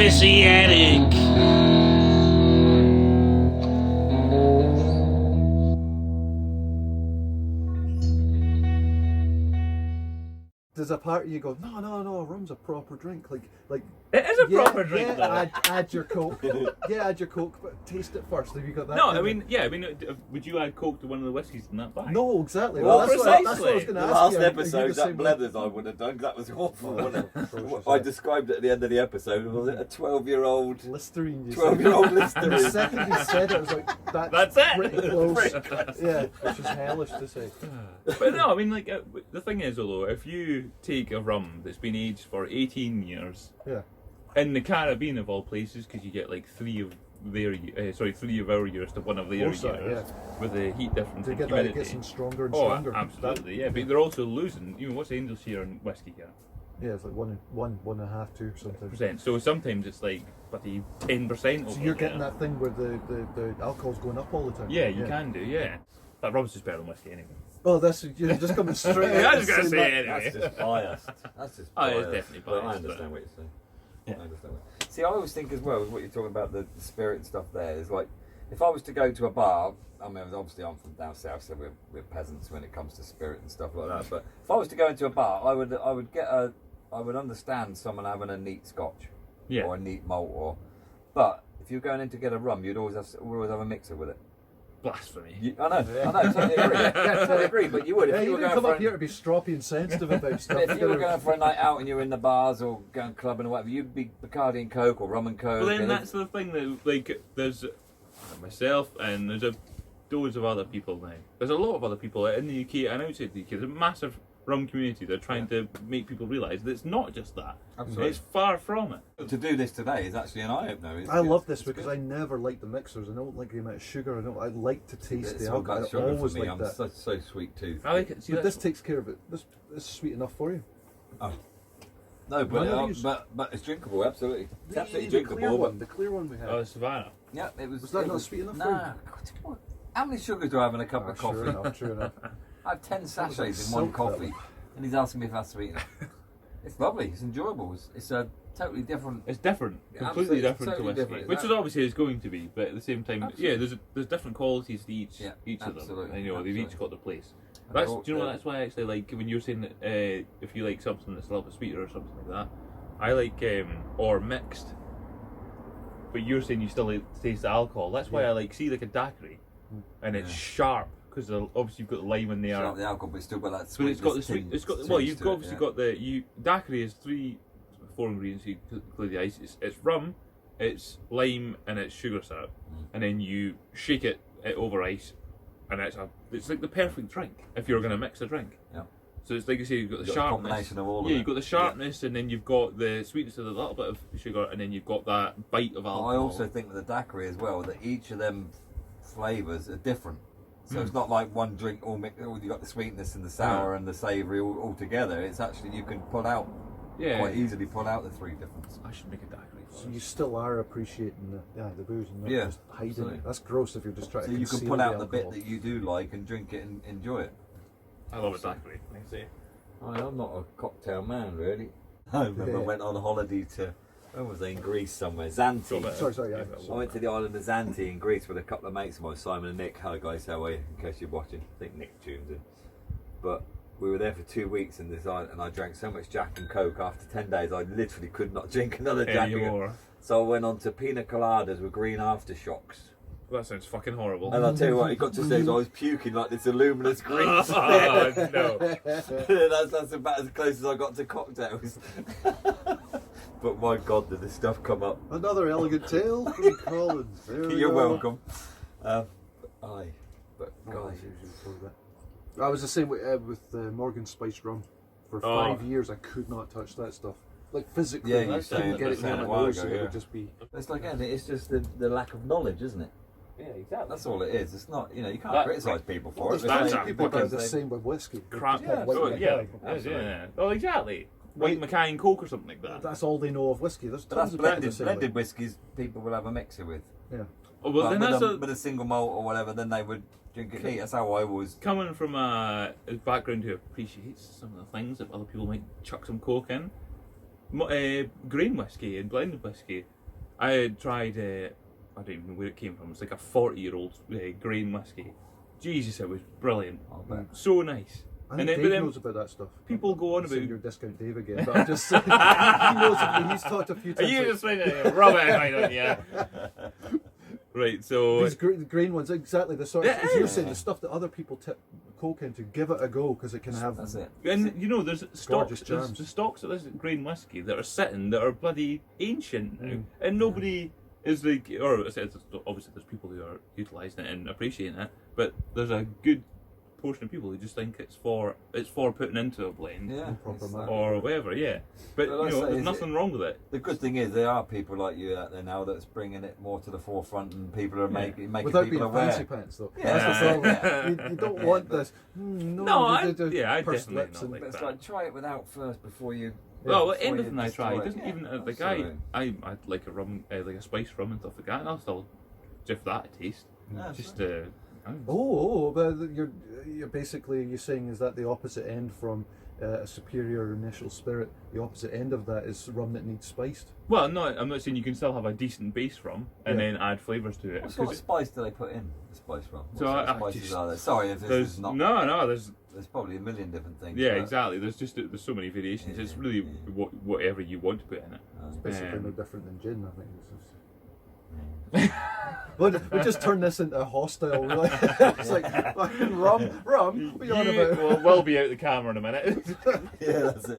Messianic. There's a part of you go, no, rum's a proper drink. Like It is a proper drink, though. add your Coke. Add your Coke, but taste it first. Have you got that? No, I mean, would you add Coke to one of the whiskies in that bag? No, exactly. Well, that's what I was going to The ask last you. episode, that Blethers I would have done, 'cause that was awful, wasn't it? I described it at the end of the episode, was it a 12-year-old... Listerine. 12-year-old The Listerine. second you said it, I was like, That's it. pretty close. Yeah, which is hellish to say. But no, I mean, like, the thing is, although, if you take a rum that's been aged for 18 years, Yeah. in the Caribbean of all places, because you get like 3 of our years to 1 of their years, with the heat difference To and get that, humidity. it gets them stronger and Oh, stronger. absolutely, yeah. But they're also losing. What's the Angel share in whiskey here? Yeah, it's like 1.5, 2 sometimes. Percent. So sometimes it's like bloody 10%. So you're getting that thing where the alcohol's going up all the time. Yeah, you can do. Yeah, but rum's just better than whiskey anyway. Oh, you're just coming straight. I was out gonna and say saying that. anyway. That's just biased. That's just Oh, biased. it's definitely But I biased, understand but- what you're saying. Yeah. I understand what. See, I always think as well, what you're talking about, the spirit and stuff there, is like, if I was to go to a bar, I mean, obviously I'm from down south, so we're peasants when it comes to spirit and stuff like that, but if I was to go into a bar, I would understand someone having a neat scotch, Yeah. or a neat malt, but if you're going in to get a rum, you'd always have a mixer with it. Blasphemy. I know, totally agree. Totally agree, but you would Yeah, if you you were didn't going come for up here to be stroppy and sensitive about stuff. if you were going for a night out and you're in the bars or going clubbing or whatever, you'd be Bacardi and Coke or rum and Coke. But then and that's the thing that, like, there's myself and there's loads of other people now. There's a lot of other people in the UK and outside the UK. There's a massive rum community. They're trying to make people realise that it's not just that. Absolutely. It's far from it. To do this today is actually an eye-opener. I love this because I never like the mixers. I don't like the amount of sugar. I like to taste It's the all alcohol. about I sugar always for me. like I'm that. so sweet tooth. I like it. See, But this that's- takes care of it. This is sweet enough for you. No, None but of these- but it's drinkable. Absolutely, it's absolutely the clear drinkable. one, the clear one we had. Oh, Savannah. Yeah, it was. Was that it not sweet enough for Nah. God, how many sugars do I have in a cup of coffee? True enough, true enough. I have 10 like sachets in one silk, coffee, and he's asking me if that's sweet enough. It's lovely. It's enjoyable. It's a totally different. It's different, Yeah, completely absolutely, different totally to whiskey, different. which is obviously is going to be. But at the same time, Absolutely. there's different qualities to each Yeah, of them, absolutely, and they've each absolutely. got the place. And That's, they're all- do you know what? they're- That's why I actually like when you're saying that if you like something that's a little bit sweeter or something like that. I like or mixed, but you're saying you still like to taste the alcohol. That's why I like like a daiquiri, and it's sharp because obviously you've got the lime in there. It's not the alcohol, but it's still got that But sweet. it's got the sweet. It's got you've obviously got the daiquiri is 4 ingredients. You include the ice. It's rum, it's lime, and it's sugar syrup, and then you shake it over ice, and it's like the perfect drink if you're going to mix a drink. Yeah. So it's like you say, you've got the You've got a sharpness. combination of all of yeah, it. you've got the sharpness, and then you've got the sweetness of a little bit of sugar, and then you've got that bite of alcohol. I also think with the daiquiri as well that each of them flavours are different. So it's not like one drink all mixed. You've got the sweetness and the sour and the savoury all together. It's actually you can quite easily pull out the 3 differences. I should make a daiquiri. So you still are appreciating the booze and not Yeah, just hiding absolutely. it. That's gross if you're just trying So to you can conceal pull the out the bit alcohol. that you do like and drink it and enjoy it. I love a daiquiri. I can say. I'm not a cocktail man, really. I remember I went on holiday to, where was I, in Greece somewhere? Zante. Sorry, yeah. I went to the island of Zante in Greece with a couple of mates of mine, Simon and Nick. Hello guys, how are you? In case you're watching, I think Nick tuned in. But we were there for 2 weeks in this island, and I drank so much Jack and Coke. After 10 days, I literally could not drink another Jack again. Anymore. So I went on to pina coladas with green aftershocks. That sounds fucking horrible. And I'll tell you what, it got to stage I was puking like this luminous green. Oh, no. that's about as close as I got to cocktails. But my God, did this stuff come up. Another elegant tale from Colin. There we You're go. welcome. But Oh, guys, I was the same with Morgan Spice rum. For 5 years, I could not touch that stuff. Like physically, Yeah, I you couldn't saying- get it saying near a my while nose. ago, It yeah. would just be. it's like, again, it's just the lack of knowledge, isn't it? Yeah, exactly. That's all it is. It's not, you can't That- criticise people for There's it. that's plenty a of people that are the they- same with whiskey. They Crap. just have Yeah, white Oh, yeah, Mackay. yeah. Oh, exactly. White Mackay and Coke or something like that. That's all they know of whiskey. There's But tons that's of people the blended, same blended way. whiskies people will have a mixer with. Yeah. Oh, well, then But that's with a single malt or whatever, then they would drink it neat. That's how I was. coming from a background who appreciates some of the things that other people might chuck some Coke in. Grain whiskey and blended whiskey I had tried. I don't even know where it came from. It's like a 40-year-old grain whiskey. Jesus, it was brilliant. So nice. I think Dave knows about that stuff. People go on about your discount Dave again, but I'm just saying, he knows it. He's talked a few times. Are you just trying to rub it on you? Right, so these grain ones, exactly the sort. As you're saying, the stuff that other people tip Coke into, give it a go because it can have. That's it. And you know, there's stocks. There's the stocks of this grain whiskey that are sitting that are bloody ancient now, and nobody is like, or obviously there's people who are utilising it and appreciating it, but there's a good portion of people who just think it's for putting into a blend, or whatever, But you know, there's nothing wrong with it. The good thing is there are people like you out there now that's bringing it more to the forefront, and people are making without people being aware. fancy pants though. Yeah, that's the problem. You don't want this. I definitely not like but it's that. like try it without first before you. Well, before anything you I try, destroy doesn't it. even the guy. I like a rum, like a spiced rum and stuff like that. And I'll still give that a taste. Just but you're basically you're saying is that the opposite end from a superior initial spirit? The opposite end of that is rum that needs spiced. Well, no, I'm not saying you can still have a decent base rum and then add flavours to it. What sort of spice do they put in the spice rum? What So sort of spices are there? Sorry if this is not. No, there's probably a million different things. Yeah, exactly. There's so many variations. It's really whatever you want to put in it. It's basically no different than gin, I think. We just turn this into a hostile. It's like fucking rum. What are you on about? We'll be out the camera in a minute. Yeah, that's it.